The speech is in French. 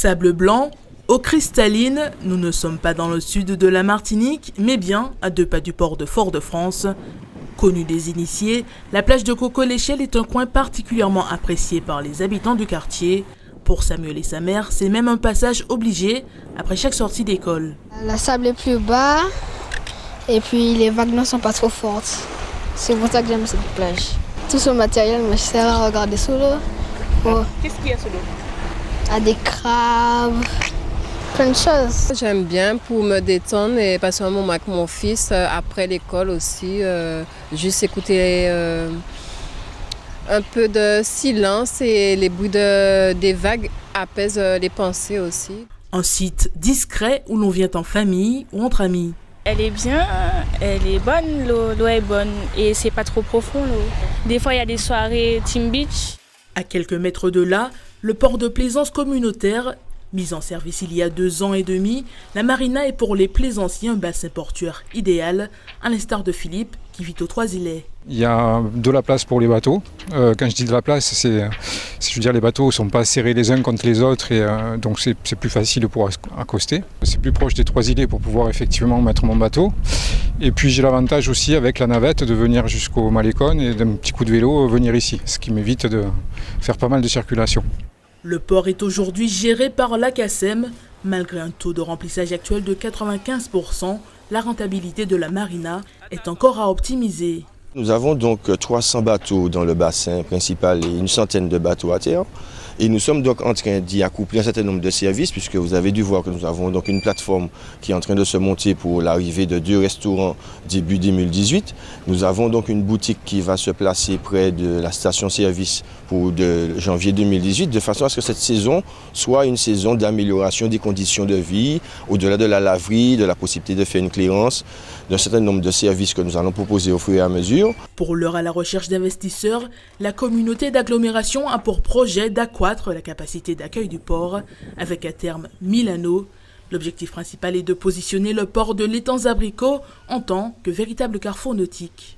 Sable blanc, eau cristalline, nous ne sommes pas dans le sud de la Martinique, mais bien à 2 pas du port de Fort-de-France. Connue des initiés, la plage de Coco-l'Échelle est un coin particulièrement apprécié par les habitants du quartier. Pour Samuel et sa mère, c'est même un passage obligé après chaque sortie d'école. Le sable est plus bas et puis les vagues ne sont pas trop fortes. C'est pour ça que j'aime cette plage. Tout ce matériel me sert à regarder sous l'eau. Oh. Qu'est-ce qu'il y a sous l'eau? Des crabes, plein de choses. J'aime bien pour me détendre et passer un moment avec mon fils après l'école aussi. Juste écouter un peu de silence et les bruits des vagues apaisent les pensées aussi. Un site discret où l'on vient en famille ou entre amis. Elle est bien, elle est bonne, l'eau est bonne et c'est pas trop profond l'eau. Des fois il y a des soirées Team Beach. À quelques mètres de là, le port de plaisance communautaire, mis en service il y a 2 ans et demi, la marina est pour les plaisanciers un bassin portuaire idéal, à l'instar de Philippe qui vit aux Trois-Îlets. Il y a de la place pour les bateaux. Quand je dis de la place, je veux dire les bateaux ne sont pas serrés les uns contre les autres et donc c'est plus facile pour accoster. C'est plus proche des Trois-Îlets pour pouvoir effectivement mettre mon bateau. Et puis j'ai l'avantage aussi avec la navette de venir jusqu'au Malécon et d'un petit coup de vélo venir ici, ce qui m'évite de faire pas mal de circulation. Le port est aujourd'hui géré par l'ACASEM. Malgré un taux de remplissage actuel de 95%, la rentabilité de la marina est encore à optimiser. Nous avons donc 300 bateaux dans le bassin principal et une centaine de bateaux à terre. Et nous sommes donc en train d'y accoupler un certain nombre de services, puisque vous avez dû voir que nous avons donc une plateforme qui est en train de se monter pour l'arrivée de 2 restaurants début 2018. Nous avons donc une boutique qui va se placer près de la station-service pour de janvier 2018, de façon à ce que cette saison soit une saison d'amélioration des conditions de vie, au-delà de la laverie, de la possibilité de faire une clairance, d'un certain nombre de services que nous allons proposer au fur et à mesure. Pour l'heure à la recherche d'investisseurs, la communauté d'agglomération a pour projet d'accroître la capacité d'accueil du port, avec à terme 1000 anneaux. L'objectif principal est de positionner le port de l'Étang-Abricot en tant que véritable carrefour nautique.